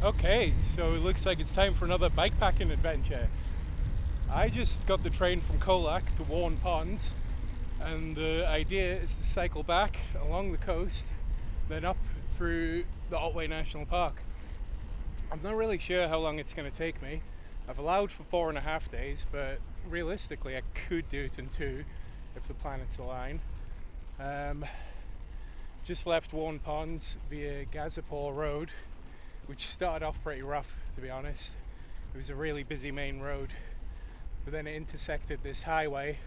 Okay, so it looks like it's time for another bikepacking adventure. I just got the train from Colac to Warren Ponds, and the idea is to cycle back along the coast, then up through the Otway National Park. I'm not really sure how long it's going to take me. I've allowed for 4.5 days, but realistically I could do it in 2 if the planets align. Just left Warren Ponds via Gazapur Road, which started off pretty rough, to be honest. It was a really busy main road, but then it intersected this highway.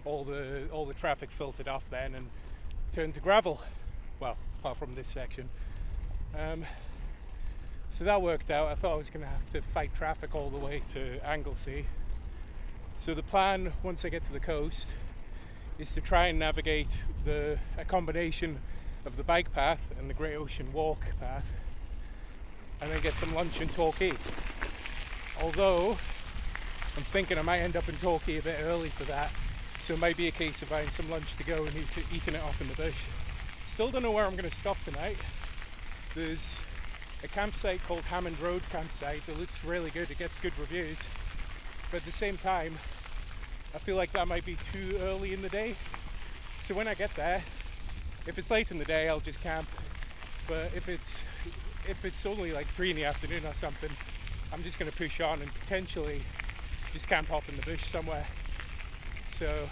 All the traffic filtered off then and turned to gravel. Well, apart from this section. So that worked out. I thought I was going to have to fight traffic all the way to Anglesea. So the plan, once I get to the coast, is to try and navigate a combination of the bike path and the Great Ocean Walk path, and then get some lunch in Torquay. Although I'm thinking I might end up in Torquay a bit early for that, so it might be a case of buying some lunch to go and eating it off in the bush. Still don't know where I'm going to stop tonight. There's a campsite called Hammond Road campsite that looks really good. It gets good reviews, but at the same time I feel like that might be too early in the day. So when I get there, if it's late in the day, I'll just camp. But if it's only like 3 in the afternoon or something, I'm just going to push on and potentially just camp off in the bush somewhere. So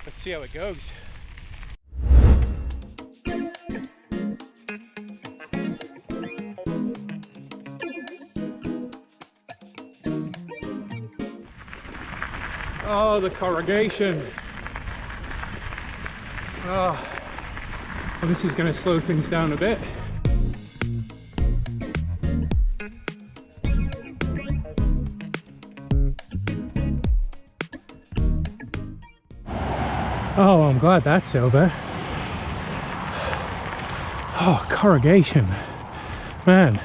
let's see how it goes. Oh, the corrugation. Oh, well, this is going to slow things down a bit. Oh, I'm glad that's over. Oh, corrugation. Man.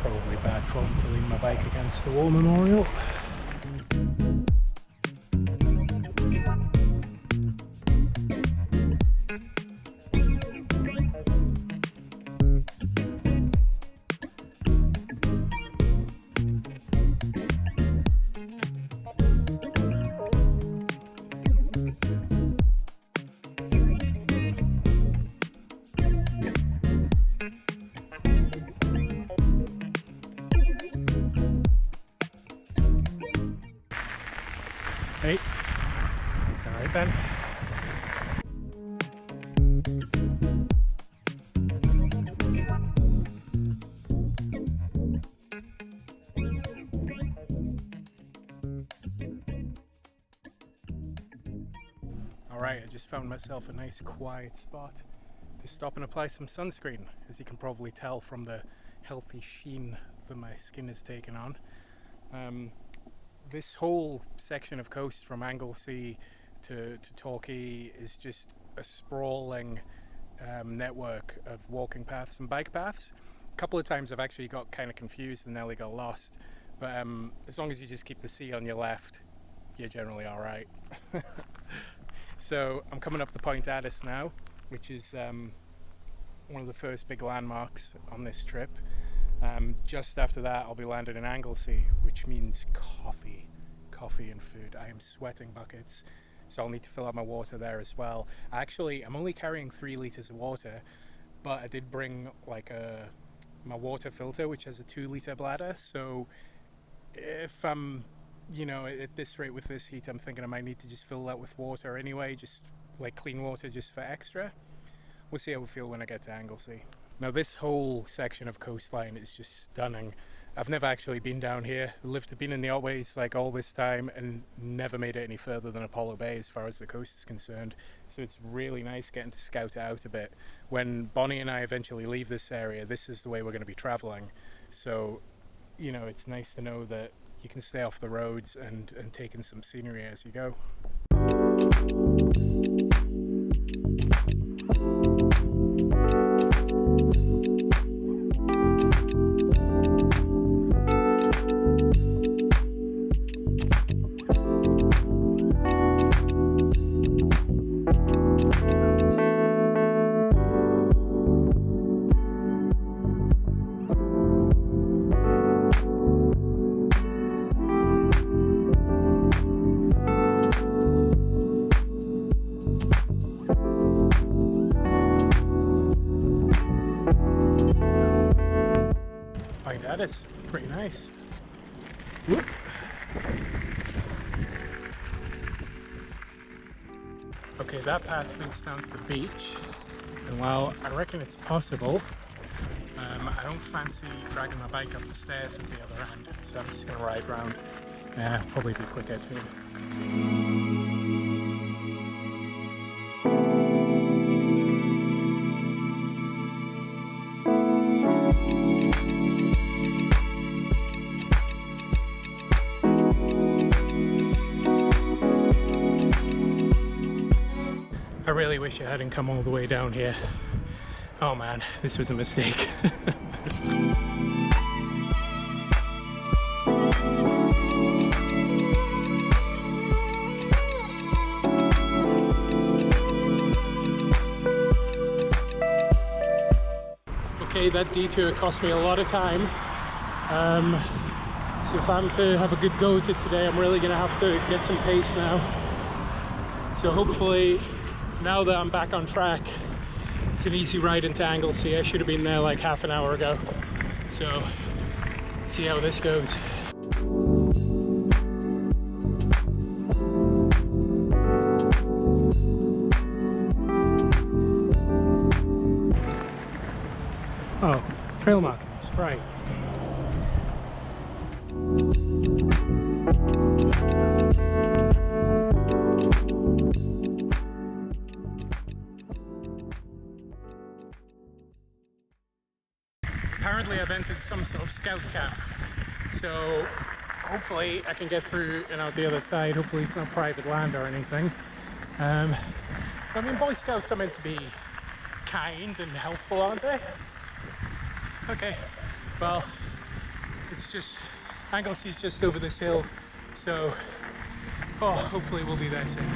Probably bad form to lean my bike against the war memorial. Hey, all right then. All right, I just found myself a nice quiet spot to stop and apply some sunscreen, as you can probably tell from the healthy sheen that my skin has taken on. This whole section of coast from Anglesea to Torquay is just a sprawling network of walking paths and bike paths. A couple of times I've actually got kind of confused and nearly got lost, but as long as you just keep the sea on your left, you're generally all right. So I'm coming up to Point Addis now, which is one of the first big landmarks on this trip. Just after that I'll be landing in Anglesea, which means coffee and food. I am sweating buckets, so I'll need to fill up my water there as well. Actually, I'm only carrying 3 litres of water, but I did bring like my water filter, which has a 2-litre bladder, so if I'm at this rate with this heat, I'm thinking I might need to just fill that with water anyway, just like clean water just for extra. we'll see how we feel when I get to Anglesea. Now this whole section of coastline is just stunning. I've never actually been down here. Been in the Otways like all this time and never made it any further than Apollo Bay as far as the coast is concerned. So it's really nice getting to scout it out a bit. When Bonnie and I eventually leave this area, this is the way we're going to be traveling. So, you know, it's nice to know that you can stay off the roads and take in some scenery as you go. That is pretty nice. Whoop. Okay, that path leads down to the beach, and while I reckon it's possible, I don't fancy dragging my bike up the stairs at the other end, so I'm just going to ride round. Probably be quicker too. I really wish I hadn't come all the way down here. Oh man, this was a mistake. Okay, that detour cost me a lot of time. So if I'm to have a good go to today, I'm really gonna have to get some pace now. So hopefully, now that I'm back on track, it's an easy ride into Anglesea. I should have been there like half an hour ago. So, let's see how this goes. Oh, trail markings, right. Apparently I've entered some sort of scout camp, so hopefully I can get through and out the other side. Hopefully it's not private land or anything. I mean, Boy Scouts are meant to be kind and helpful, aren't they? Okay, well, it's just, Anglesea's just over this hill, so hopefully we'll be there soon.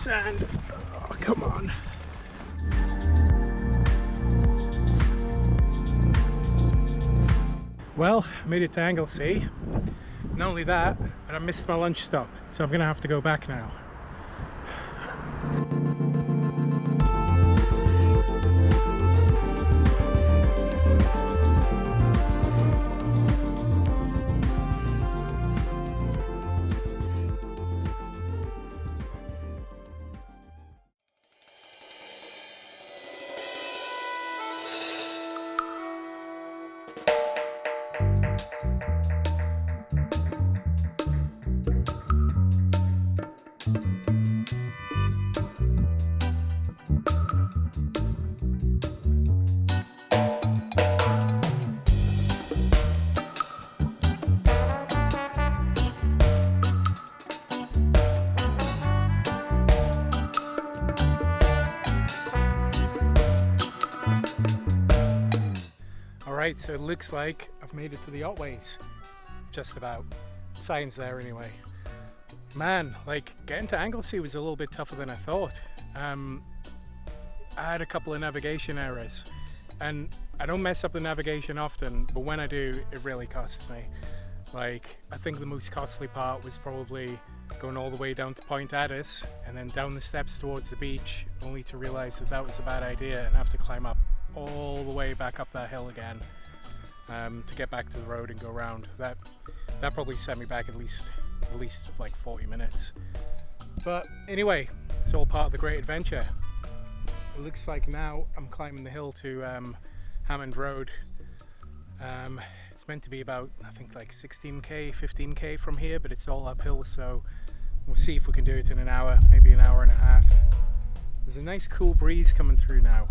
Sand. Oh, come on. Well, I made it to Anglesea. Not only that, but I missed my lunch stop, so I'm gonna have to go back now. Alright, so it looks like I've made it to the Otways. Just about. Signs there anyway. Man, like, getting to Anglesea was a little bit tougher than I thought. I had a couple of navigation errors, and I don't mess up the navigation often, but when I do, it really costs me. Like, I think the most costly part was probably going all the way down to Point Addis and then down the steps towards the beach, only to realize that that was a bad idea and have to climb up all the way back up that hill again to get back to the road and go around. That probably set me back at least like 40 minutes. But anyway, it's all part of the great adventure. It looks like now I'm climbing the hill to Hammond Road. It's meant to be about, I think, like 16k, 15k from here, but it's all uphill, so we'll see if we can do it in an hour, maybe an hour and a half. There's a nice cool breeze coming through now,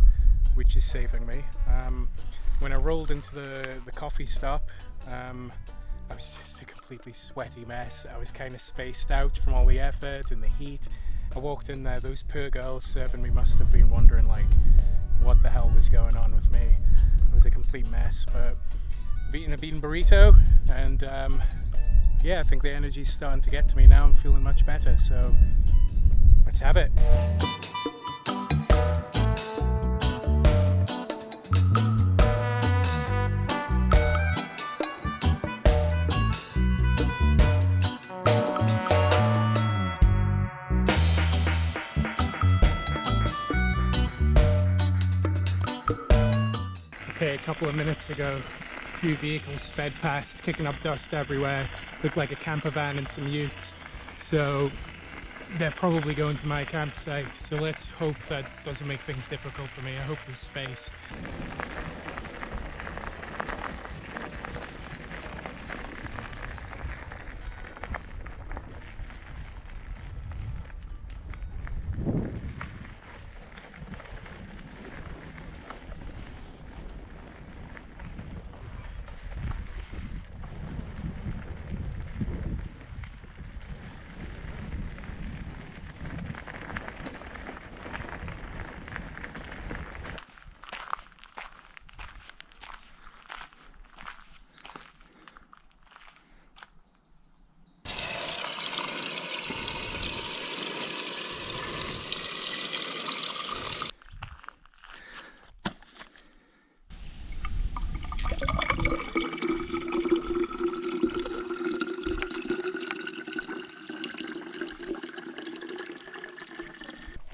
which is saving me. When I rolled into the coffee stop, I was just a completely sweaty mess. I was kind of spaced out from all the effort and the heat. I walked in there, those poor girls serving me must have been wondering like what the hell was going on with me. It was a complete mess, but I've eaten a bean burrito, and yeah, I think the energy's starting to get to me now. I'm feeling much better, so let's have it. Okay, a couple of minutes ago, a few vehicles sped past, kicking up dust everywhere. Looked like a camper van and some youths. So they're probably going to my campsite. So let's hope that doesn't make things difficult for me. I hope there's space.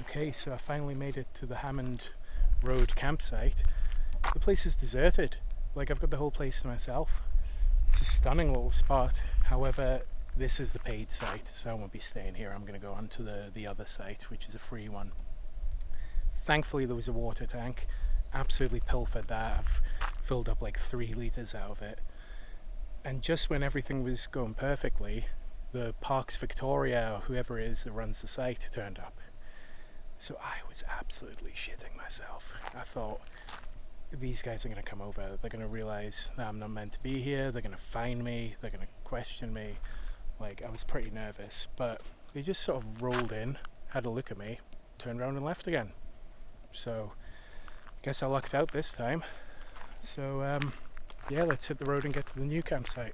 Okay, so I finally made it to the Hammond Road campsite. The place is deserted. Like, I've got the whole place to myself. It's a stunning little spot. However, this is the paid site, so I won't be staying here. I'm going to go on to the other site, which is a free one. Thankfully, there was a water tank. Absolutely pilfered that. I've filled up like 3 litres out of it. And just when everything was going perfectly, the Parks Victoria, or whoever it is that runs the site, turned up. So I was absolutely shitting myself. I thought, these guys are going to come over, they're going to realise that I'm not meant to be here, they're going to find me, they're going to question me. Like, I was pretty nervous, but they just sort of rolled in, had a look at me, turned around and left again. So I guess I lucked out this time. So yeah, let's hit the road and get to the new campsite.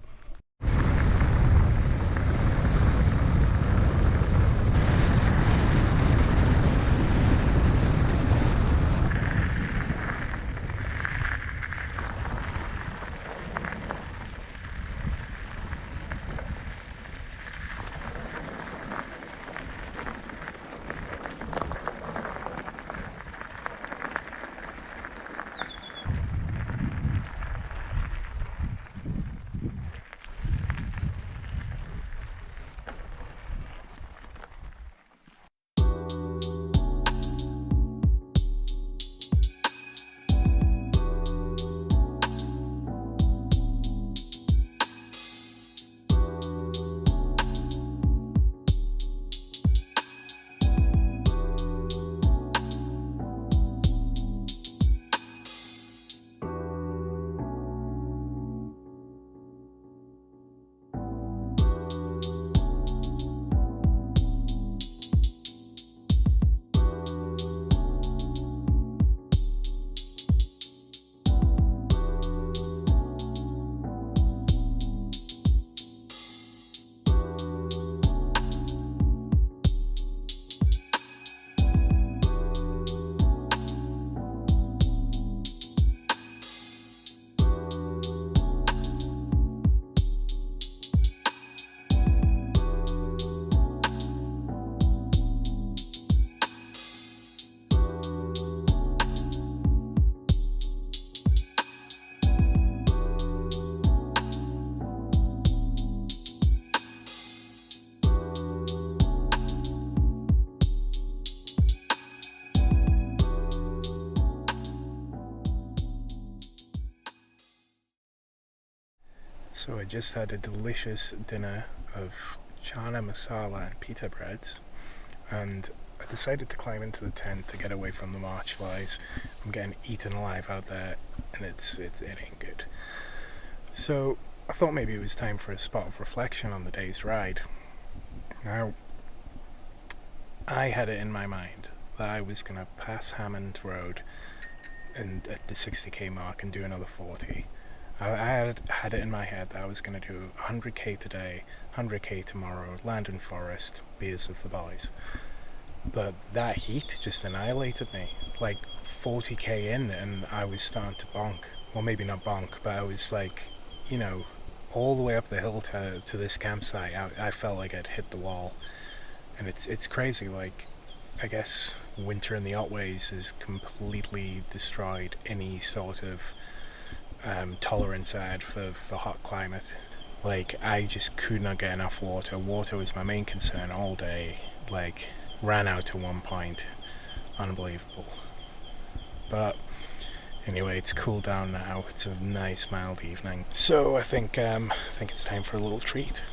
So I just had a delicious dinner of chana masala and pita breads, and I decided to climb into the tent to get away from the march flies. I'm getting eaten alive out there, and it ain't good. So I thought maybe it was time for a spot of reflection on the day's ride. Now, I had it in my mind that I was going to pass Hammond Road and at the 60k mark and do another 40. I had it in my head that I was going to do 100k today, 100k tomorrow, land and forest, beers with the boys. But that heat just annihilated me. Like 40k in and I was starting to bonk. Well, maybe not bonk, but I was like, all the way up the hill to this campsite, I felt like I'd hit the wall. And it's crazy, like, I guess winter in the Otways has completely destroyed any sort of tolerance I had for hot climate. Like, I just could not get enough water. Water was my main concern all day. Like, ran out to one point. Unbelievable. But anyway, it's cooled down now. It's a nice mild evening. So I think it's time for a little treat.